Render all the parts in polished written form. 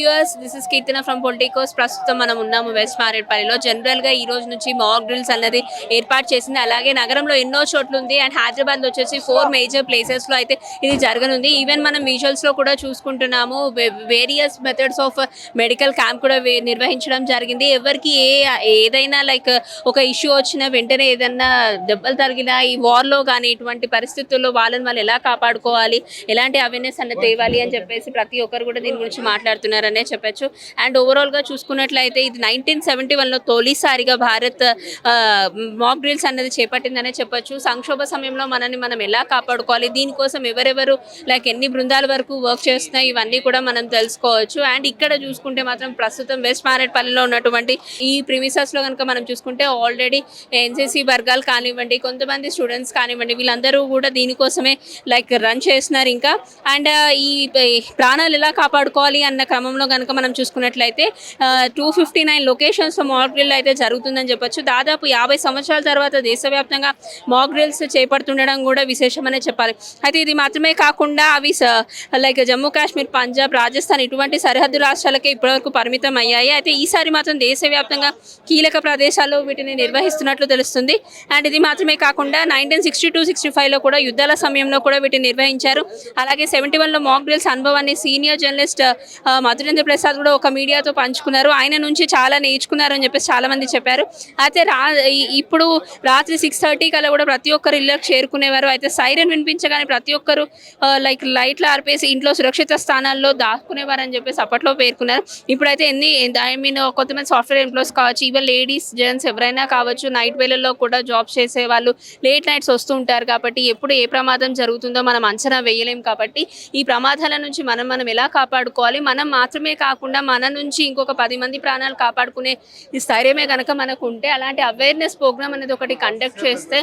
Viewers, this is Keerthana from Politicos. ప్రస్తుతం మనం ఉన్నాము వెస్ట్ మారేడ్పల్లిలో. జనరల్గా ఈ రోజు నుంచి మాక్ డ్రిల్స్ అన్నది ఏర్పాటు చేసింది. అలాగే నగరంలో ఎన్నో చోట్ల ఉంది అండ్ హైదరాబాద్లో వచ్చేసి 4 మేజర్ ప్లేసెస్లో అయితే ఇది జరగనుంది. ఈవెన్ మనం విజువల్స్లో కూడా చూసుకుంటున్నాము. Various methods of medical camp కూడా నిర్వహించడం జరిగింది. ఎవరికి ఏదైనా లైక్ ఒక ఇష్యూ వచ్చినా వెంటనే ఏదైనా దెబ్బలు తగిలినా ఈ వార్లో కానీ ఇటువంటి పరిస్థితుల్లో వాళ్ళని వాళ్ళు ఎలా కాపాడుకోవాలి, ఎలాంటి అవేర్నెస్ అన్నది తేవాలి అని చెప్పేసి ప్రతి ఒక్కరు కూడా దీని గురించి మాట్లాడుతున్నారనే చెప్పచ్చు. అండ్ ఓవరాల్గా చూసుకున్నట్లయితే ఇది 1971లో తొలిసారిగా భారత్ మాక్ డ్రిల్స్ అన్నది చేపట్టిందనే చెప్పచ్చు. సంక్షోభ సమయంలో మనల్ని మనం ఎలా కాపాడుకోవాలి, దీనికోసం ఎవరెవరు లైక్ ఎన్ని బృందాల వరకు వర్క్ చేస్తున్నాయి ఇవన్నీ కూడా మనం తెలుసుకోవచ్చు. అండ్ ఇక్కడ చూసుకుంటే మాత్రం ప్రస్తుతం వెస్ట్ మారేడ్పల్లిలో ఉన్నటువంటి ఈ ప్రిమిసెస్లో కనుక మనం చూసుకుంటే ఆల్రెడీ ఎన్సీసీ వర్గాలు కానివ్వండి, కొంతమంది స్టూడెంట్స్ కానివ్వండి, వీళ్ళందరూ కూడా దీనికోసమే లైక్ రన్ చేస్తున్నారు. ఇంకా అండ్ ఈ ప్రాణాలు ఎలా కాపాడుకోవాలి అన్న క్రమంలో కనుక మనం చూసుకున్నట్లయితే 259 లొకేషన్స్లో మాక్ డ్రిల్ అయితే జరుగుతుందని చెప్పొచ్చు. దాదాపు 50 సంవత్సరాల తర్వాత దేశవ్యాప్తంగా మాక్ డ్రిల్స్ చేపడుతుండడం కూడా విశేషమనే చెప్పాలి. అయితే ఇది మాత్రమే కాకుండా అవి లైక్ జమ్మూ కాశ్మీర్, పంజాబ్, రాజస్థాన్ ఇటువంటి సరిహద్దు రాష్ట్రాలకే ఇప్పటివరకు పరిమితం అయ్యాయి. అయితే ఈసారి మాత్రం దేశవ్యాప్తంగా కీలక ప్రదేశాల్లో వీటిని నిర్వహిస్తున్నట్లు తెలుస్తుంది. అండ్ ఇది మాత్రమే కాకుండా 1962-65లో కూడా యుద్ధాల సమయంలో కూడా వీటిని నిర్వహించారు. అలాగే 71లో మాక్ డ్రిల్స్ అనుభవాన్ని సీనియర్ జర్నలిస్ట్ మధురేంద్ర ప్రసాద్ కూడా ఒక మీడియాతో పంచుకున్నారు. ఆయన నుంచి చాలా నేర్చుకున్నారు అని చెప్పేసి చాలా మంది చెప్పారు. అయితే ఇప్పుడు రాత్రి 6:30 కల్లా కూడా ప్రతి ఒక్కరు ఇళ్ళకి చేరుకునేవారు. అయితే సైరన్ వినిపించగానే ప్రతి ఒక్కరు లైక్ లైట్లు ఆర్పేసి ఇంట్లో సురక్షిత స్థానాల్లో దాక్కునేవారు అని చెప్పేసి అప్పట్లో పేర్కొన్నారు. ఇప్పుడైతే కొంతమంది సాఫ్ట్వేర్ ఎంప్లాయీస్ కావచ్చు, ఈవెన్ లేడీస్, జెంట్స్ ఎవరైనా కావచ్చు, నైట్ వేళల్లో కూడా జాబ్ చేసే వాళ్ళు లేట్ నైట్స్ వస్తూ ఉంటారు. కాబట్టి ఎప్పుడు ఏ ప్రమాదం జరుగుతుందో మనం అంచనా వేయలేం. కాబట్టి ఈ ప్రమాదాల నుంచి మనం ఎలా కాపాడుకోవాలి, మనం మాత్రమే కాకుండా మన నుంచి ఇంకొక 10 మంది ప్రాణాలు కాపాడుకునే ఈ స్థైర్యమే కనుక మనకు ఉంటే అలాంటి అవేర్నెస్ ప్రోగ్రామ్ అనేది ఒకటి కండక్ట్ చేస్తే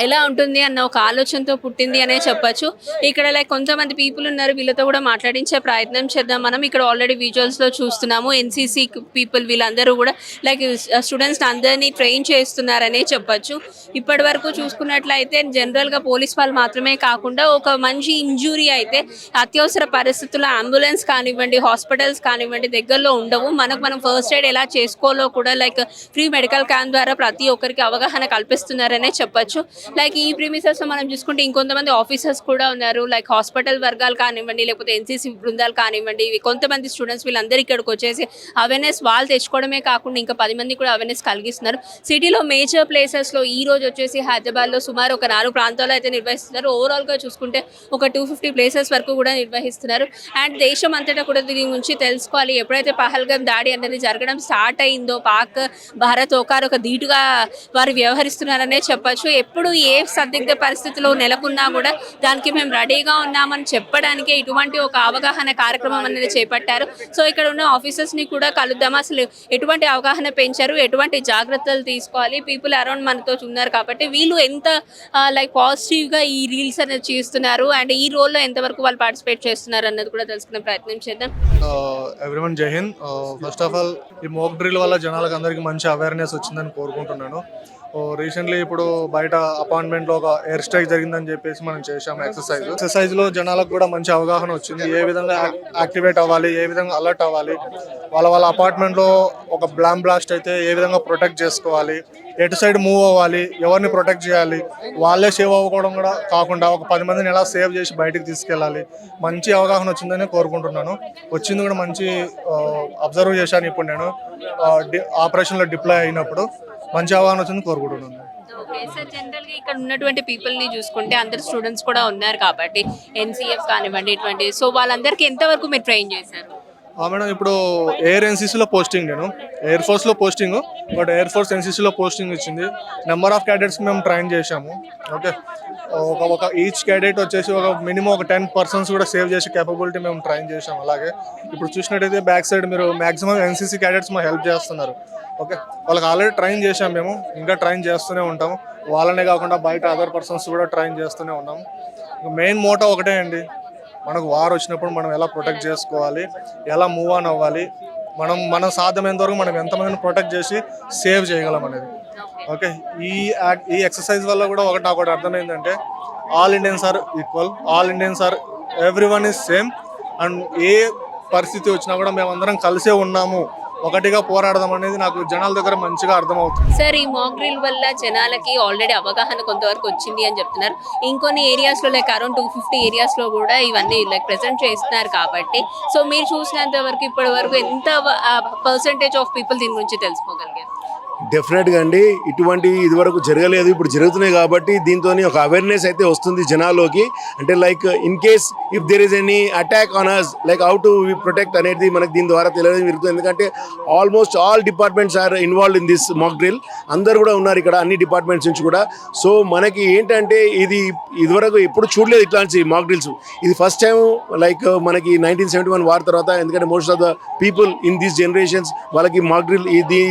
ఎలా ఉంటుంది అన్న ఒక ఆలోచనతో పుట్టింది అనే చెప్పచ్చు. ఇక్కడ లైక్ కొంతమంది పీపుల్ ఉన్నారు, వీళ్ళతో కూడా మాట్లాడించే ప్రయత్నం చేద్దాం. మనం ఇక్కడ ఆల్రెడీ విజువల్స్లో చూస్తున్నాము. ఎన్సీసీ పీపుల్ వీళ్ళందరూ కూడా లైక్ స్టూడెంట్స్ అందరినీ ట్రైన్ చేస్తున్నారనే చెప్పచ్చు. ఇప్పటి వరకు చూసుకున్నట్లయితే జనరల్గా పోలీస్ వాళ్ళు మాత్రమే కాకుండా ఒక మంచి ఇంజురీ అయితే అత్యవసర పరిస్థితుల్లో అంబులెన్స్ కానివ్వండి, హాస్పిటల్స్ కానివ్వండి దగ్గరలో ఉండవు. మనం ఫస్ట్ ఎయిడ్ ఎలా చేసుకోవాలో కూడా లైక్ ఫ్రీ మెడికల్ క్యాంప్ ద్వారా ప్రతి ఒక్కరికి అవగాహన కల్పిస్తున్నారనే చెప్పచ్చు. లైక్ ఈ ప్రిమిసెస్లో మనం చూసుకుంటే ఇంకొంతమంది ఆఫీసర్స్ కూడా ఉన్నారు. లైక్ హాస్పిటల్ వర్గాలు కానివ్వండి, లేకపోతే ఎన్సీసీ బృందాలు కానివ్వండి, కొంతమంది స్టూడెంట్స్ వీళ్ళందరూ ఇక్కడికి వచ్చేసి అవేర్నెస్ వాళ్ళు తెచ్చుకోవడమే కాకుండా ఇంకా 10 మంది కూడా అవేర్నెస్ కలిగిస్తున్నారు. సిటీలో మేజర్ ప్లేసెస్లో ఈ రోజు వచ్చేసి హైదరాబాద్లో సుమారు ఒక 4 ప్రాంతాల్లో అయితే నిర్వహిస్తున్నారు. ఓవరాల్గా చూసుకుంటే ఒక 250 ప్లేసెస్ వరకు కూడా నిర్వహిస్తున్నారు. అండ్ దేశం అంతటా కూడా దీని గురించి తెలుసుకోవాలి. ఎప్పుడైతే పహల్గామ్ దాడి అనేది జరగడం స్టార్ట్ అయిందో పాక్ భారత్ ఒక ధీటుగా వారు వ్యవహరిస్తున్నారనే చెప్పచ్చు. ఎప్పుడు ఏ సందిగ్ధ పరిస్థితిలో నెలకొన్నా కూడా దానికి మేము రెడీగా ఉన్నామని చెప్పడానికే ఇటువంటి ఒక అవగాహన కార్యక్రమం అనేది చేపట్టారు. సో ఇక్కడ ఉన్న ఆఫీసర్స్ని కూడా కలుద్దాం. అసలు ఎటువంటి అవగాహన పెంచారు, ఎటువంటి జాగ్రత్తలు తీసుకోవాలి, పీపుల్ అరౌండ్ మనతో ఉన్నారు కాబట్టి వీళ్ళు ఎంత లైక్ పాజిటివ్గా ఈ రీల్స్ అనేది చేస్తున్నారు అండ్ ఈ రోల్లో ఎంతవరకు వాళ్ళు పార్టిసిపేట్ చేస్తున్నారు అన్నది కూడా తెలుసుకునే ప్రయత్నం చేద్దాం. ఎవ్రీవన్ జై హింద్. ఫస్ట్ ఆఫ్ ఆల్ ఈ మాక్ డ్రిల్ వల్ల జనాలకు అందరికీ మంచి అవేర్నెస్ వచ్చిందని కోరుకుంటున్నాను. రీసెంట్లీ ఇప్పుడు బయట అపార్ట్మెంట్లో ఒక ఎయిర్ స్ట్రైక్ జరిగిందని చెప్పేసి మనం చేసాము ఎక్సర్సైజ్లో జనాలకు కూడా మంచి అవగాహన వచ్చింది. ఏ విధంగా యాక్టివేట్ అవ్వాలి, ఏ విధంగా అలర్ట్ అవ్వాలి, వాళ్ళ అపార్ట్మెంట్లో ఒక బ్లాస్ట్ అయితే ఏ విధంగా ప్రొటెక్ట్ చేసుకోవాలి, ఎటు సైడ్ మూవ్ అవ్వాలి, ఎవరిని ప్రొటెక్ట్ చేయాలి, వాళ్ళే సేవ్ అవ్వడం కూడా కాకుండా ఒక 10 మందిని ఎలా సేవ్ చేసి బయటికి తీసుకెళ్ళాలి, మంచి అవగాహన వచ్చిందని కోరుకుంటున్నాను. వచ్చింది కూడా మంచి అబ్జర్వ్ చేశాను. ఇప్పుడు నేను ఆపరేషన్లో డిప్లాయ్ అయినప్పుడు మంచి అవగాహన వచ్చింది కోరుకుంటున్నాను. ఓకే సార్, జనరల్గా ఇక్కడ ఉన్నటువంటి పీపుల్ని చూసుకుంటే అందరు స్టూడెంట్స్ కూడా ఉన్నారు కాబట్టి ఎన్సీఎఫ్ కానివ్వండి ఇటువంటి, సో వాళ్ళందరికీ ఎంతవరకు మీరు ట్రైన్ చేశారు? మేడం ఇప్పుడు ఎయిర్ ఎన్సీసీలో పోస్టింగ్, నేను ఎయిర్ ఫోర్స్లో పోస్టింగ్, బట్ ఎయిర్ ఫోర్స్ ఎన్సీసీలో పోస్టింగ్ ఇచ్చింది. నెంబర్ ఆఫ్ క్యాడెట్స్ మేము ట్రైన్ చేశాము. ఓకే, ఒక ఈచ్ క్యాడెట్ వచ్చేసి ఒక మినిమం ఒక 10 persons కూడా సేవ్ చేసే కేపబిలిటీ మేము ట్రైన్ చేసాము. అలాగే ఇప్పుడు చూసినట్టయితే బ్యాక్ సైడ్ మీరు మ్యాక్సిమం ఎన్సీసీ క్యాడెట్స్ మాకు హెల్ప్ చేస్తున్నారు. ఓకే, వాళ్ళకి ఆల్రెడీ ట్రైన్ చేసాం, మేము ఇంకా ట్రైన్ చేస్తూనే ఉంటాము. వాళ్ళనే కాకుండా బయట అదర్ పర్సన్స్ కూడా ట్రైన్ చేస్తూనే ఉన్నాము. మెయిన్ మోటో ఒకటే అండి, మనకు వార్ వచ్చినప్పుడు మనం ఎలా ప్రొటెక్ట్ చేసుకోవాలి, ఎలా మూవ్ ఆన్ అవ్వాలి, మనం సాధ్యమైనంత వరకు మనం ఎంతమందిని ప్రొటెక్ట్ చేసి సేవ్ చేయగలం అనేది. ఓకే, ఈ ఎక్సర్సైజ్ వల్ల కూడా నాకు ఒకటి అర్థమైందంటే all Indians are equal, all Indians are everyone is same and ఏ పరిస్థితి వచ్చినా కూడా మేమందరం కలిసే ఉన్నాము, ఒకటిగా పోరాడదాం అనేది నాకు జనాల దగ్గర మంచిగా అర్థమవుతుంది. సార్, ఈ మాక్ డ్రిల్ వల్ల జనాలకి ఆల్రెడీ అవగాహన కొంతవరకు వచ్చింది అని చెప్తున్నారు. ఇంకొన్ని ఏరియాస్ లో లైక్ అరౌండ్ 250 ఏరియాస్ లో కూడా ఇవన్నీ లైక్ ప్రెజెంట్ చేస్తున్నారు కాబట్టి, సో మీరు చూసినంత వరకు ఇప్పటి వరకు ఎంత పర్సెంటేజ్ ఆఫ్ పీపుల్ దీని గురించి తెలుసుకోగలిగారు? డెఫినెట్గా అండి, ఇటువంటి ఇదివరకు జరగలేదు, ఇప్పుడు జరుగుతున్నాయి కాబట్టి దీంతో ఒక అవేర్నెస్ అయితే వస్తుంది జనాల్లోకి. అంటే like in case if there is any attack on us, like how to protect అనేది మనకి దీని ద్వారా తెలియడం జరుగుతుంది. ఎందుకంటే almost all departments are involved in this mock drill. అందరు కూడా ఉన్నారు ఇక్కడ, అన్ని డిపార్ట్మెంట్స్ నుంచి కూడా. సో మనకి ఏంటంటే ఇది ఇదివరకు ఎప్పుడు చూడలేదు ఇట్లాంటి మాక్ డ్రిల్స్. ఇది ఫస్ట్ టైం లైక్ మనకి 1971 వార్ తర్వాత, ఎందుకంటే most of the people in these generations వాళ్ళకి మాక్ డ్రిల్ ఇది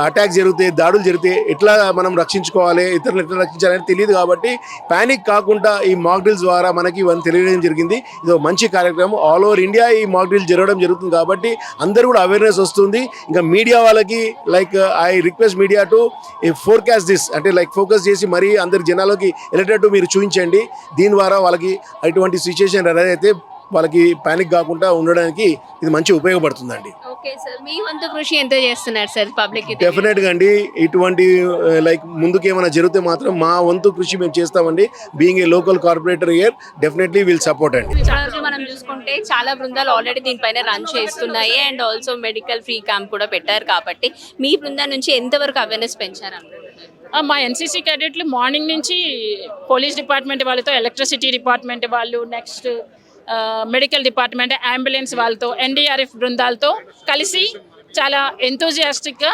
అటాక్ జరిగితే, దాడులు జరిగితే ఎట్లా మనం రక్షించుకోవాలి, ఇతరులను ఎట్లా రక్షించాలని తెలియదు. కాబట్టి ప్యానిక్ కాకుండా ఈ మాక్ డ్రిల్స్ ద్వారా మనకి ఇవన్నీ తెలియడం జరిగింది. ఇది ఒక మంచి కార్యక్రమం. ఆల్ ఓవర్ ఇండియా ఈ మాక్ డ్రిల్ జరగడం జరుగుతుంది కాబట్టి అందరూ కూడా అవేర్నెస్ వస్తుంది. ఇంకా మీడియా వాళ్ళకి like I request media to forecast this, అంటే లైక్ ఫోకస్ చేసి మరీ అందరి జనాలకి వెళ్ళేటట్టు మీరు చూపించండి. దీని ద్వారా వాళ్ళకి అటువంటి సిచ్యుయేషన్ అయితే వాళ్ళకి ప్యానిక్ కాకుండా ఉండడానికి ఇది మంచి ఉపయోగపడుతుందండి. ఓకే సార్, మీ వంతు కృషి ఎంత చేస్తున్నారు సార్ పబ్లిక్? డెఫినెట్గా అండి, ఇటువంటి లైక్ ముందుకు ఏమైనా జరిగితే మాత్రం మా వంతు కృషి మేము చేస్తామండి. Being a local corporator here, definitely will support అండి. మనం చూసుకుంటే చాలా బృందాలు ఆల్రెడీ దీనిపైన రన్ చేస్తున్నాయి and also medical free camp కూడా పెట్టారు కాబట్టి మీ బృందం నుంచి ఎంతవరకు అవేర్నెస్ పెంచారు అనుకుంటున్నారు? మా ఎన్సీసీ క్యాడెట్లు మార్నింగ్ నుంచి పోలీస్ డిపార్ట్మెంట్ వాళ్ళతో, ఎలక్ట్రిసిటీ డిపార్ట్మెంట్ వాళ్ళు, నెక్స్ట్ మెడికల్ డిపార్ట్మెంట్, అంబులెన్స్ వాళ్ళతో, ఎన్డీఆర్ఎఫ్ బృందాలతో కలిసి చాలా ఎంతూజియాస్టిక్గా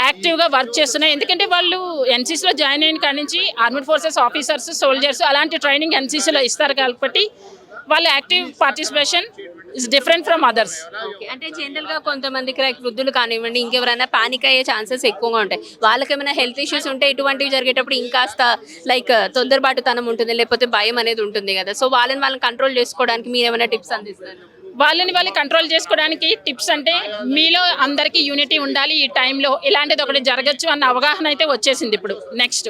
యాక్టివ్గా వర్క్ చేస్తున్నాయి. ఎందుకంటే వాళ్ళు ఎన్సీసీలో జాయిన్ అయిన కాడి నుంచి ఆర్మడ్ ఫోర్సెస్ ఆఫీసర్స్, సోల్జర్స్ అలాంటి ట్రైనింగ్ ఎన్సీసీలో ఇస్తారు కాబట్టి వాళ్ళ active participation is different from others. అంటే జనరల్ గా కొంతమందికి లైక్ వృద్ధులు కానివ్వండి, ఇంకెవరైనా పానిక్ అయ్యే ఛాన్సెస్ ఎక్కువగా ఉంటాయి. వాళ్ళకి ఏమైనా హెల్త్ ఇష్యూస్ ఉంటే ఇటువంటివి జరిగేటప్పుడు ఇంకాస్త లైక్ తొందరపాటుతనం ఉంటుంది, లేకపోతే భయం అనేది ఉంటుంది కదా. సో వాళ్ళని కంట్రోల్ చేసుకోవడానికి మీరు ఏమైనా టిప్స్ అందిస్తారు? వాళ్ళని కంట్రోల్ చేసుకోవడానికి టిప్స్ అంటే మీలో అందరికీ యూనిటీ ఉండాలి. ఈ టైంలో ఇలాంటిది ఒకటి జరగచ్చు అన్న అవగాహన అయితే వచ్చేసింది. ఇప్పుడు నెక్స్ట్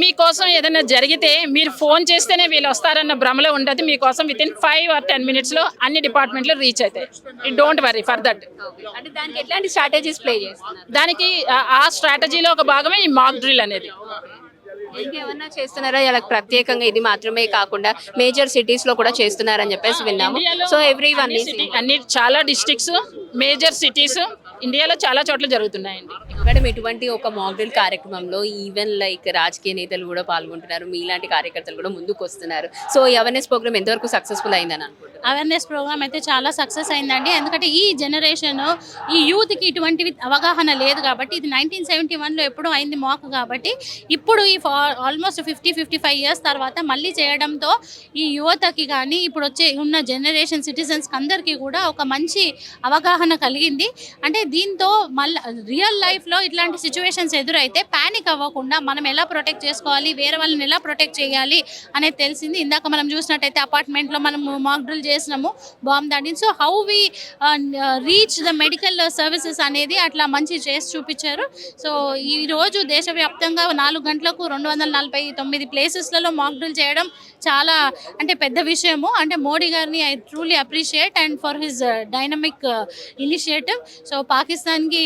మీకోసం ఏదైనా జరిగితే మీరు ఫోన్ చేస్తేనే వీళ్ళు వస్తారన్న భ్రమలో ఉండదు. మీకోసం విత్ ఇన్ 5 or 10 minutes అన్ని డిపార్ట్మెంట్లు రీచ్ అవుతాయి. Don't worry for that. అంటే దానికి ఎట్లాంటి స్ట్రాటజీస్ ప్లే చేస్తున్నారు? దానికి ఆ స్ట్రాటజీలో ఒక భాగమే ఈ మాక్ డ్రిల్ అనేది. ఇంకేమన్నా చేస్తున్నారా? ఇలా ప్రత్యేకంగా ఇది మాత్రమే కాకుండా మేజర్ సిటీస్ లో కూడా చేస్తున్నారని చెప్పేసి విన్నాము. సో ఎవ్రీ వన్ అన్ని చాలా డిస్ట్రిక్ట్స్, మేజర్ సిటీస్ ఇండియాలో చాలా చోట్ల జరుగుతున్నాయండి. మేడం, ఇటువంటి ఒక మాక్ డ్రిల్ కార్యక్రమంలో ఈవెన్ లైక్ రాజకీయ నేతలు కూడా పాల్గొంటున్నారు, మీలాంటి కార్యకర్తలు కూడా ముందుకు వస్తున్నారు. సో ఈ అవేర్నెస్ ప్రోగ్రామ్ ఎంతవరకు సక్సెస్ఫుల్ అయిందని అనుకుంటున్నారు? అవేర్నెస్ ప్రోగ్రామ్ అయితే చాలా సక్సెస్ అయిందండి. ఎందుకంటే ఈ జనరేషన్, ఈ యూత్కి ఇటువంటివి అవగాహన లేదు కాబట్టి, ఇది 1971లో ఎప్పుడో అయింది మాక్ కాబట్టి, ఇప్పుడు ఈ ఆల్మోస్ట్ 50-55 years తర్వాత మళ్ళీ చేయడంతో ఈ యువతకి కానీ ఇప్పుడు ఉన్న జనరేషన్ సిటిజన్స్కి అందరికీ కూడా ఒక మంచి అవగాహన కలిగింది. అంటే దీంతో మళ్ళీ రియల్ లైఫ్లో ఇట్లాంటి సిచ్యువేషన్స్ ఎదురైతే ప్యానిక్ అవ్వకుండా మనం ఎలా ప్రొటెక్ట్ చేసుకోవాలి, వేరే వాళ్ళని ఎలా ప్రొటెక్ట్ చేయాలి అనేది తెలిసింది. ఇందాక మనం చూసినట్టయితే అపార్ట్మెంట్లో మనం మాక్ డ్రిల్ చేసినాము, బాంబ్ దాడిని. So how we reach the medical services అనేది అట్లా మంచి చేసి చూపించారు. సో ఈరోజు దేశవ్యాప్తంగా 4 గంటలకు 249 ప్లేసెస్లలో మాక్ డ్రిల్ చేయడం చాలా అంటే పెద్ద విషయము. అంటే మోడీ గారిని I truly appreciate and for his dynamic initiative. So పాకిస్తాన్కి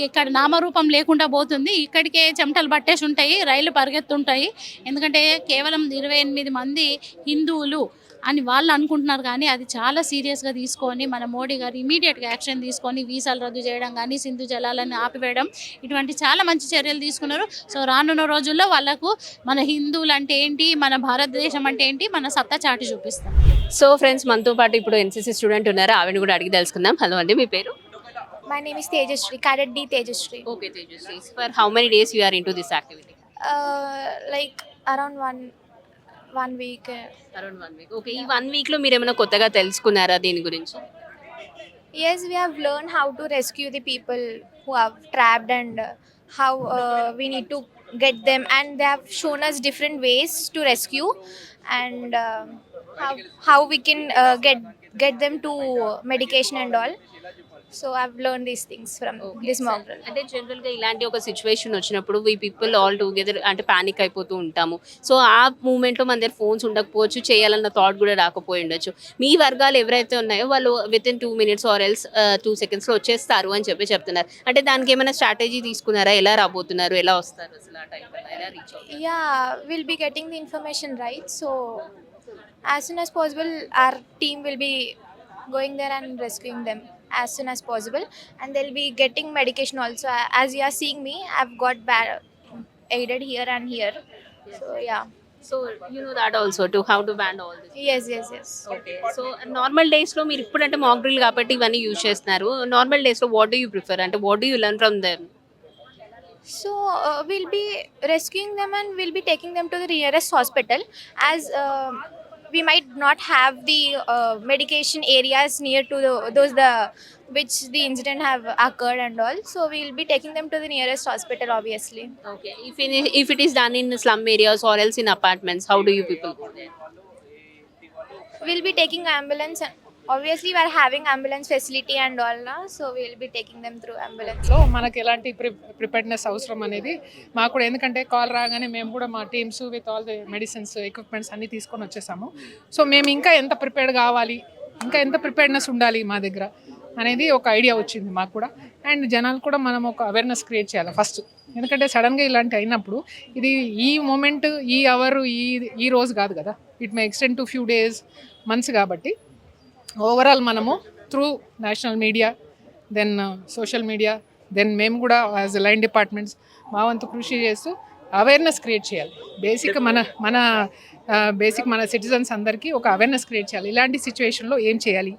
ఇక్కడ నామరూపం లేకుండా పోతుంది. ఇక్కడికే చెమటలు పట్టేసి ఉంటాయి, రైలు పరిగెత్తుంటాయి. ఎందుకంటే కేవలం 28 మంది హిందువులు అని వాళ్ళు అనుకుంటున్నారు, కానీ అది చాలా సీరియస్గా తీసుకొని మన మోడీ గారు ఇమీడియట్గా యాక్షన్ తీసుకొని వీసాలు రద్దు చేయడం కానీ, సింధు జలాలను ఆపివేయడం, ఇటువంటి చాలా మంచి చర్యలు తీసుకున్నారు. సో రానున్న రోజుల్లో వాళ్ళకు మన హిందువులు అంటే ఏంటి, మన భారతదేశం అంటే ఏంటి, మన సత్తా చాటి చూపిస్తాం. సో ఫ్రెండ్స్, మనతో పాటు ఇప్పుడు ఎన్సీసీ స్టూడెంట్ ఉన్నారు, ఆవిడ కూడా అడిగి తెలుసుకుందాం. హలో అండి, మీ పేరు? My name is Tejasri, Cadet D Tejasri. Okay, Tejasri. For how many days you are into this activity? Like around one week. Around 1 week. Okay, ఈ 1 week లో మీరు ఏమైనా కొత్తగా తెలుసుకున్నారా దీని గురించి? Yes, we have learned how to rescue the people who are trapped and how we need to get them, and they have shown us different ways to rescue and how we can get them to medication and all. So I've learned these things from this mock drill. అంటే general గా ఇలాంటి ఒక situation వచ్చినప్పుడు we people all together అంటే panic అయిపోతూ ఉంటాము. So ఆ moment లో మన దగ్గర ఫోన్స్ ఉండకపోవచ్చు, చేయాలన్న థాట్ కూడా రాకపోయి ఉండొచ్చు. మీ వర్గాలు ఎవరైతే ఉన్నాయో వాళ్ళు with in 2 minutes or else 2 seconds లో వచ్చేస్తారు అని చెప్తున్నారు. అంటే దానికి ఏమైనా స్ట్రాటజీ తీసుకున్నారా? ఎలా రాబోతున్నారు, ఎలా వస్తారు అసలు ఆ టైంలో, ఎలా రీచ్ అవుతారు? Yeah, we'll be getting the information right. So as soon as possible, our team will be going there and rescuing them as soon as possible, and they'll be getting medication also. As you are seeing me, I've got aided here and here. So yeah. So you know that also to how to ban all this. Yes. Okay. So normal days లో మీరు ఇప్పుడంటే mock drill కాబట్టి ఇవన్నీ use చేస్తున్నారు. Normal days లో what do you prefer, అంటే what do you learn from them? So we'll be rescuing them and we'll be taking them to the nearest hospital, as we might not have the medication areas near to the which the incident have occurred and all. So we'll be taking them to the nearest hospital, obviously. Okay. If it is done in slum areas or else in apartments, how do you people go there? We'll be taking ambulance. Obviously, we are having ambulance facility and all now, so we'll be taking them through ambulance. So మనకి ఎలాంటి preparedness అవసరం అనేది మాకు కూడా, ఎందుకంటే call రాగానే మేము కూడా మా teams with all the medicines equipments అన్నీ తీసుకొని వచ్చేసాము. సో మేము ఇంకా ఎంత ప్రిపేర్డ్ కావాలి, ఇంకా ఎంత ప్రిపేర్డ్నెస్ ఉండాలి మా దగ్గర అనేది ఒక ఐడియా వచ్చింది మాకు కూడా. అండ్ జనాలు కూడా మనం ఒక అవేర్నెస్ క్రియేట్ చేయాలి ఫస్ట్, ఎందుకంటే సడన్గా ఇలాంటి అయినప్పుడు ఇది ఈ మూమెంట్, ఈ అవర్, ఈ రోజు కాదు కదా, it may extend to few days, months. కాబట్టి ఓవరాల్ మనము through national media, then social media, then మేము కూడా యాజ్ లైన్ డిపార్ట్మెంట్స్ మా వంతు కృషి చేస్తూ అవేర్నెస్ క్రియేట్ చేయాలి. బేసిక్ మన సిటిజన్స్ అందరికీ ఒక అవేర్నెస్ క్రియేట్ చేయాలి. ఇలాంటి సిచ్యువేషన్లో ఏం చేయాలి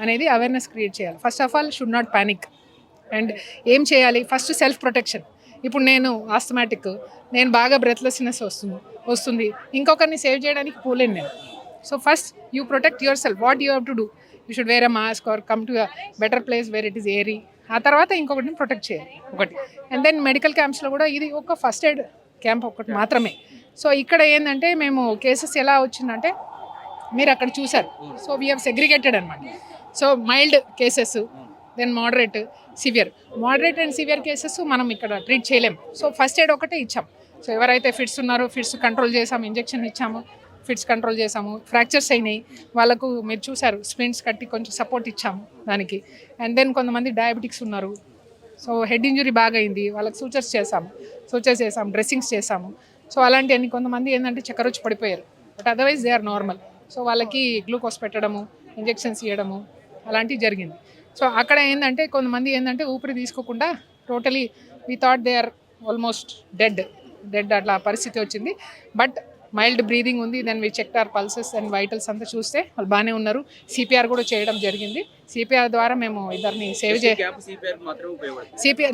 అనేది అవేర్నెస్ క్రియేట్ చేయాలి. First of all should not panic. And ఏం చేయాలి, ఫస్ట్ సెల్ఫ్ ప్రొటెక్షన్. ఇప్పుడు నేను ఆస్థమాటిక్, నేను బాగా బ్రెత్లెస్నెస్ వస్తుంది, ఇంకొకరిని సేవ్ చేయడానికి పోలేను నేను. So first you protect yourself. What you have to do, you should wear a mask or come to a better place where it is airy. ఆ తర్వాత ఇంకొకటిని ప్రొటెక్ట్ చేయాలి ఒకటి. అండ్ దెన్ మెడికల్ క్యాంప్స్లో కూడా ఇది ఒక ఫస్ట్ ఎయిడ్ క్యాంప్ ఒకటి మాత్రమే. So ఇక్కడ ఏంటంటే మేము కేసెస్ ఎలా వచ్చిందంటే మీరు అక్కడ చూసారు. సో వీ హ్యావ్ సెగ్రిగేటెడ్ అనమాట. So mild cases, then moderate, severe. Moderate and severe cases మనం ఇక్కడ ట్రీట్ చేయలేము. సో ఫస్ట్ ఎయిడ్ ఒకటే ఇచ్చాం. సో ఎవరైతే ఫిట్స్ ఉన్నారో ఫిట్స్ కంట్రోల్ చేసాము, ఇంజెక్షన్ ఇచ్చాము, ఫిట్స్ కంట్రోల్ చేసాము. ఫ్రాక్చర్స్ అయినాయి వాళ్ళకు మీరు చూసారు, స్ప్రింట్స్ కట్టి కొంచెం సపోర్ట్ ఇచ్చాము దానికి. అండ్ దెన్ కొంతమంది డయాబెటిక్స్ ఉన్నారు, సో హెడ్ ఇంజురీ బాగా అయింది, వాళ్ళకి సూచర్స్ చేసాము, డ్రెస్సింగ్స్ చేసాము. సో అలాంటివన్నీ కొంతమంది ఏంటంటే చక్కెర వచ్చి పడిపోయారు, but otherwise they are normal. So వాళ్ళకి గ్లూకోజ్ పెట్టడము, ఇంజెక్షన్స్ ఇవ్వడము అలాంటివి జరిగింది. సో అక్కడ ఏంటంటే కొంతమంది ఏంటంటే ఊపిరి తీసుకోకుండా totally we thought they are almost dead అట్లా పరిస్థితి వచ్చింది. బట్ మైల్డ్ బ్రీదింగ్ ఉంది. Then we check our pulses and vitals అంతా చూస్తే వాళ్ళు బాగానే ఉన్నారు. సిపిఆర్ కూడా చేయడం జరిగింది. సిపిఆర్ ద్వారా మేము ఇద్దరిని సేవ్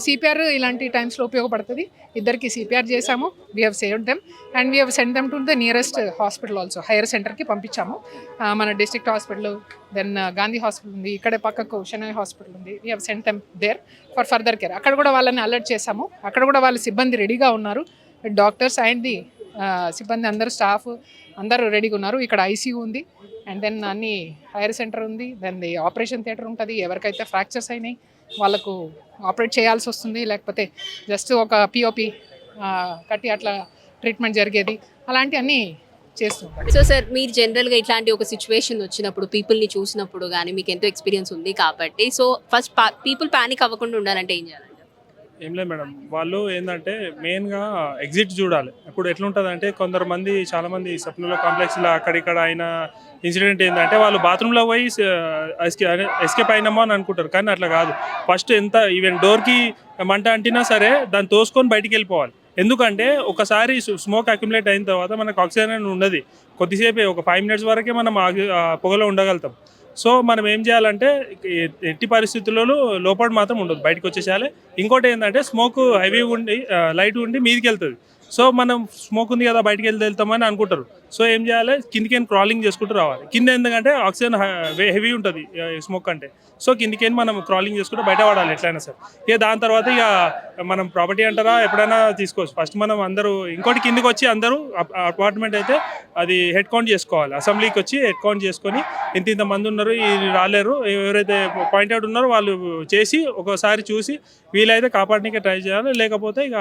సిపిఆర్ ఇలాంటి టైమ్స్లో ఉపయోగపడుతుంది. ఇద్దరికి సిపిఆర్ చేసాము. We have saved them and we have send them to the nearest hospital also. Higher సెంటర్కి పంపించాము. మన district hospital, then Gandhi hospital ఉంది, ఇక్కడే పక్కకు షెనాయ్ హాస్పిటల్ ఉంది. We have send them there for further care. అక్కడ కూడా వాళ్ళని అలర్ట్ చేసాము. అక్కడ కూడా వాళ్ళ సిబ్బంది రెడీగా ఉన్నారు. డాక్టర్స్ అండ్ ది సిబ్బంది అందరూ, స్టాఫ్ అందరూ రెడీగా ఉన్నారు. ఇక్కడ ఐసీయూ ఉంది, అండ్ దెన్ అన్ని హైయర్ సెంటర్ ఉంది, దెన్ ది ఆపరేషన్ థియేటర్ ఉంటుంది. ఎవరికైతే ఫ్రాక్చర్స్ అయినాయి వాళ్ళకు ఆపరేట్ చేయాల్సి వస్తుంది, లేకపోతే జస్ట్ ఒక పిఓపి కట్టి అట్లా ట్రీట్మెంట్ జరిగేది, అలాంటివన్నీ చేస్తుంటారు. సో సార్, మీరు జనరల్గా ఇట్లాంటి ఒక సిచ్యువేషన్ వచ్చినప్పుడు పీపుల్ని చూసినప్పుడు కానీ మీకు ఎంతో ఎక్స్పీరియన్స్ ఉంది కాబట్టి, సో ఫస్ట్ పీపుల్ ప్యానిక్ అవ్వకుండా ఉండాలంటే ఏం చేయాలి? ఏం లేదు మేడం, వాళ్ళు ఏంటంటే మెయిన్గా ఎగ్జిట్ చూడాలి. ఇప్పుడు ఎట్లుంటుంది అంటే కొందరు చాలామంది సప్నలో కాంప్లెక్స్లో అక్కడిక్కడ అయిన ఇన్సిడెంట్ ఏంటంటే వాళ్ళు బాత్రూంలో పోయి ఎస్కేప్ అయినామో అని అనుకుంటారు, కానీ అట్లా కాదు. ఫస్ట్ ఈవెన్ డోర్కి మంట అంటినా సరే దాన్ని తోసుకొని బయటికి వెళ్ళిపోవాలి. ఎందుకంటే ఒకసారి స్మోక్ అక్యుములేట్ అయిన తర్వాత మనకు ఆక్సిజన్ ఉండదు. కొద్దిసేపే ఒక 5 minutes వరకే మనం పొగలో ఉండగలుగుతాం. సో మనం ఏం చేయాలంటే ఎట్టి పరిస్థితుల్లో లోపల మాత్రం ఉండదు, బయటకు వచ్చేసేయాలి. ఇంకోటి ఏంటంటే స్మోక్ హెవీ ఉండి లైట్ ఉండి మీదికి వెళ్తుంది. సో మనం స్మోక్ ఉంది కదా బయటికి వెళ్తామని అనుకుంటారు. సో ఏం చేయాలి, కిందికేం క్రాలింగ్ చేసుకుంటూ రావాలి. కింద ఎందుకంటే ఆక్సిజన్ హెవీ ఉంటుంది స్మోక్ అంటే. సో కిందికేం మనం క్రాలింగ్ చేసుకుంటూ బయట పడాలి ఎట్లయినా సరే. ఇక దాని తర్వాత ఇక మనం ప్రాపర్టీ అంటారా ఎప్పుడైనా తీసుకోవచ్చు. ఫస్ట్ మనం అందరూ ఇంకోటి కిందికి వచ్చి అందరూ అపార్ట్మెంట్ అయితే అది హెడ్ కౌంట్ చేసుకోవాలి. అసెంబ్లీకి వచ్చి హెడ్ కౌంట్ చేసుకొని ఇంత మంది ఉన్నారు ఇది రాలేరు, ఎవరైతే పాయింట్అవుట్ ఉన్నారో వాళ్ళు చేసి ఒకసారి చూసి వీలైతే కాపాడడానికి ట్రై చేయాలి, లేకపోతే ఇక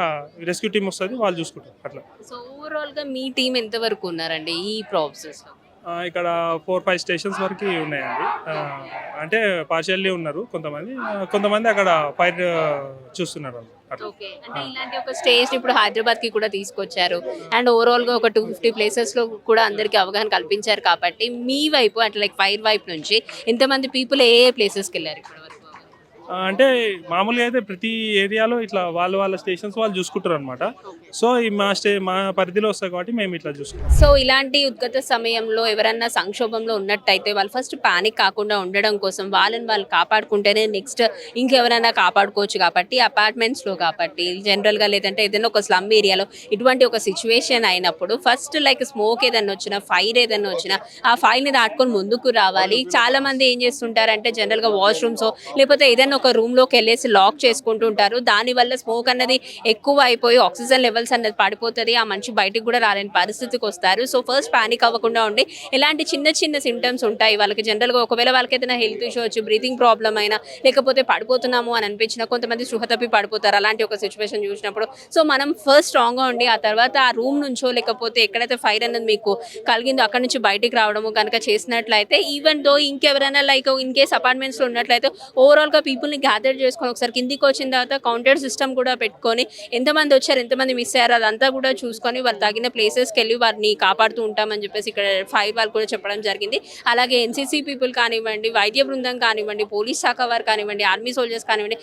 రెస్క్యూ టీం వస్తుంది వాళ్ళు చూసుకుంటారు అట్లా. సో ఓవరాల్ గా మీ టీం ఎంత వరకు ఉన్నారండి ఈ ప్రాసెస్ లో? ఇక్కడ 4-5 స్టేషన్స్ వరకు ఉన్నాయండి. అంటే పార్షియల్లీ ఉన్నారు కొంతమంది అక్కడ ఫైర్ చూస్తున్నారు అట్లా. ఓకే, అంటే ఇలాంటి ఒక స్టేజ్ ఇప్పుడు హైదరాబాద్ కి కూడా తీసుకొచ్చారు అండ్ ఓవరాల్ గా ఒక 250 ప్లేసెస్ లో కూడా అందరికి అవగాహన కల్పించారు కాబట్టి మీ వైపు అంటే లైక్ ఫైర్ వైపు నుంచి ఎంతమంది పీపుల్ ఏ ప్లేసెస్కి వెళ్ళారు ఇప్పటి వరకు? అంటే మామూలుగా అయితే ప్రతి ఏరియాలో ఇట్లా వాళ్ళ స్టేషన్స్ వాళ్ళు చూసుకుంటారు అనమాట. సో ఈ మా పరిధిలో వస్తాయి కాబట్టి మేము ఇట్లా చూసుకుంటాం. సో ఇలాంటి ఉద్గత సమయంలో ఎవరన్నా సంక్షోభంలో ఉన్నట్టయితే వాళ్ళు ఫస్ట్ పానిక్ కాకుండా ఉండడం కోసం వాళ్ళని వాళ్ళు కాపాడుకుంటేనే నెక్స్ట్ ఇంకెవరైనా కాపాడుకోవచ్చు. కాబట్టి అపార్ట్మెంట్స్లో కాబట్టి జనరల్గా లేదంటే ఏదైనా ఒక స్లమ్ ఏరియాలో ఇటువంటి ఒక సిచ్యువేషన్ అయినప్పుడు ఫస్ట్ లైక్ స్మోక్ ఏదైనా వచ్చినా ఫైర్ ఏదైనా వచ్చినా ఆ ఫైర్ని దాటుకొని ముందుకు రావాలి. చాలా మంది ఏం చేస్తుంటారంటే జనరల్గా వాష్రూమ్స్ లేకపోతే ఏదైనా ఒక రూమ్లోకి వెళ్ళేసి లాక్ చేసుకుంటూ ఉంటారు. దానివల్ల స్మోక్ అన్నది ఎక్కువ అయిపోయి ఆక్సిజన్ లెవెల్స్ అన్నది పడిపోతుంది, ఆ మనిషి బయటకు కూడా రాలేని పరిస్థితికి వస్తారు. సో ఫస్ట్ పానిక్ అవ్వకుండా ఉండి ఇలాంటి చిన్న సిమ్టమ్స్ ఉంటాయి వాళ్ళకి జనరల్గా. ఒకవేళ వాళ్ళకి ఏదైనా హెల్త్ ఇష్యూ వచ్చి బ్రీతింగ్ ప్రాబ్లమ్ అయినా లేకపోతే పడిపోతున్నాము అని అనిపించినా కొంతమంది స్పృహ తప్పి పడిపోతారు అలాంటి ఒక సిచ్యువేషన్ చూసినప్పుడు. సో మనం ఫస్ట్ స్ట్రాంగ్గా ఉండి ఆ తర్వాత ఆ రూమ్ నుంచో లేకపోతే ఎక్కడైతే ఫైర్ అన్నది మీకు కలిగిందో అక్కడ నుంచి బయటికి రావడము కనుక చేసినట్లయితే ఈవెన్ దో ఇంకెవరైనా లైక్ ఇన్ కేస్ అపార్ట్మెంట్స్లో ఉన్నట్లయితే ఓవరాల్గా పీపుల్ని గ్యాదర్ చేసుకొని ఒకసారి కిందికి వచ్చిన తర్వాత కౌంటర్ సిస్టమ్ కూడా పెట్టుకొని ఎంతమంది వచ్చారు ఎంతమంది మిస్ అయ్యారు అదంతా కూడా చూసుకొని వారు తగిన ప్లేసెస్కి వెళ్ళి వారిని కాపాడుతూ ఉంటామని చెప్పేసి ఇక్కడ ఫైర్ వాళ్ళు కూడా చెప్పడం జరిగింది. అలాగే ఎన్సీసీ పీపుల్ కానివ్వండి, వైద్య బృందం కానివ్వండి, పోలీస్ శాఖ వారు కానివ్వండి, ఆర్మీ సోల్జర్స్ కానివ్వండి,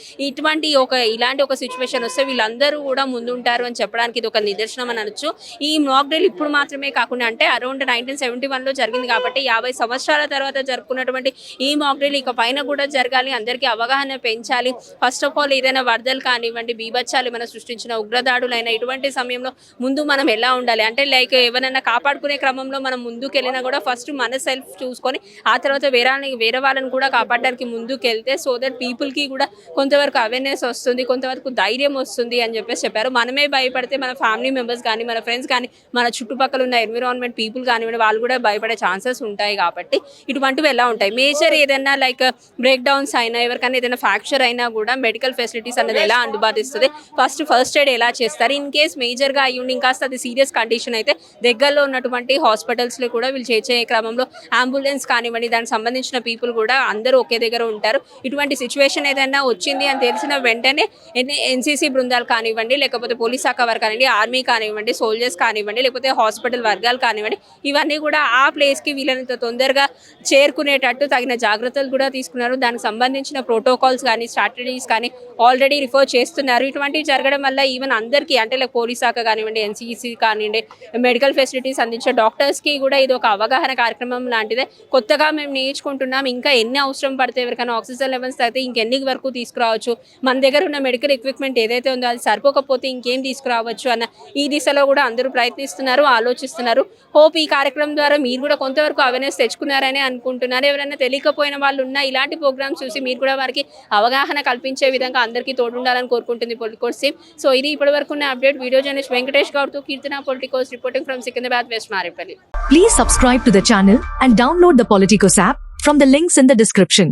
ఇలాంటి ఒక సిచ్యువేషన్ వస్తే వీళ్ళందరూ కూడా ముందుంటారు అని చెప్పడానికి ఇది ఒక నిదర్శనం అని అనొచ్చు. ఈ మాక్ డ్రిల్ ఇప్పుడు మాత్రమే కాకుండా అంటే అరౌండ్ 1971లో జరిగింది కాబట్టి 50 సంవత్సరాల తర్వాత జరుపుకున్నటువంటి ఈ మాక్ డ్రిల్ ఇక పైన కూడా జరగాలి, అందరికీ అవగాహన పెంచాలి. ఫస్ట్ ఆఫ్ ఆల్ ఏదైనా వరదలు కానివ్వండి, బీభత్సాలు మనం సృష్టించిన ఉగ్రదాడులైనా ఇటువంటి సమయంలో ముందు మనం ఎలా ఉండాలి అంటే లైక్ ఎవరైనా కాపాడుకునే క్రమంలో మనం ముందుకు వెళ్ళినా కూడా ఫస్ట్ మన సెల్ఫ్ చూసుకొని ఆ తర్వాత వేరే వాళ్ళని కూడా కాపాడడానికి ముందుకు వెళ్తే సో దట్ పీపుల్కి కూడా కొంతవరకు అవేర్నెస్ వస్తుంది, కొంతవరకు ధైర్యం వస్తుంది అని చెప్పేసి చెప్పారు. మనమే భయపడితే మన ఫ్యామిలీ మెంబర్స్ కానీ మన ఫ్రెండ్స్ కానీ మన చుట్టుపక్కల ఉన్న ఎన్విరాన్మెంట్ పీపుల్ కానివ్వండి వాళ్ళు కూడా భయపడే ఛాన్సెస్ ఉంటాయి. కాబట్టి ఇటువంటివి ఎలా ఉంటాయి మేజర్ ఏదైనా లైక్ బ్రేక్ డౌన్స్ అయినా ఎవరికైనా ఏదైనా ఫ్రాక్చర్ అయినా కూడా మెడికల్ ఫెసిలిటీస్ అనేది ఎలా అందుబాటిస్తుంది, ఫస్ట్ ఎయిడ్ ఎలా చేస్తారు, ఇన్ కేస్ మేజర్గా అయ్యుండి ఇంకా అది సీరియస్ కండిషన్ అయితే దగ్గరలో ఉన్నటువంటి హాస్పిటల్స్లో కూడా వీళ్ళు చేసే క్రమంలో అంబులెన్స్ కానివ్వండి దానికి సంబంధించిన పీపుల్ కూడా అందరూ ఒకే దగ్గర ఉంటారు. ఇటువంటి సిచ్యువేషన్ ఏదైనా వచ్చింది అని తెలిసిన వెంటనే ఎన్సీసీ బృందాలు కానివ్వండి లేకపోతే పోలీస్ శాఖ వారు కానివ్వండి, ఆర్మీ కానివ్వండి, సోల్జర్స్ కానివ్వండి లేకపోతే హాస్పిటల్ వర్గాలు కానివ్వండి ఇవన్నీ కూడా ఆ ప్లేస్కి వీళ్ళని తొందరగా చేరుకునేటట్టు తగిన జాగ్రత్తలు కూడా తీసుకున్నారు. దానికి సంబంధించిన ప్రోటోకాల్స్ కానీ స్ట్రాటజీస్ కానీ ఆల్రెడీ రిఫర్ చేస్తున్నారు. ఇటువంటివి జరగడం వల్ల ఈవెన్ అందరికీ అంటే లైక్ పోలీస్ శాఖ కానివ్వండి, ఎన్సీసీ కానివ్వండి, మెడికల్ ఫెసిలిటీస్ అందించే డాక్టర్స్కి కూడా ఇది ఒక అవగాహన కార్యక్రమం లాంటిదే. కొత్తగా మేము నేర్చుకుంటున్నాం, ఇంకా ఎన్ని అవసరం పడితే ఎవరికైనా ఆక్సిజన్ లెవెల్స్ అయితే ఇంకెన్ని వరకు తీసుకురావచ్చు, మన దగ్గర ఉన్న మెడికల్ ఎక్విప్మెంట్ ఏదైతే ఉందో అది సరిపోకపోతే ఇంకేం తీసుకురావచ్చు అన్న ఈ దిశలో కూడా అందరూ ప్రయత్నిస్తున్నారు, ఆలోచిస్తున్నారు. హోప్ ఈ కార్యక్రమం ద్వారా మీరు కూడా కొంతవరకు అవేర్నెస్ తెచ్చుకున్నారని అనుకుంటున్నారు. ఎవరైనా తెలియకపోయిన వాళ్ళు ఉన్న ఇలాంటి ప్రోగ్రామ్స్ చూసి మీరు కూడా వారికి అవగాహన కల్పించే విధంగా అందరికీ తోడుండాలని కోరుకుంటుంది పొలిటికోస్ టీమ్. సో ఇది ఇప్పటి వరకు ఉన్న అప్డేట్. వీడియో జర్నలిస్ట్ వెంకటేష్ గౌడ్తో Keerthana, Politicos reporting from Secunderabad, west Marredpally. Please subscribe to the channel and download the Politicos app from the links in the description.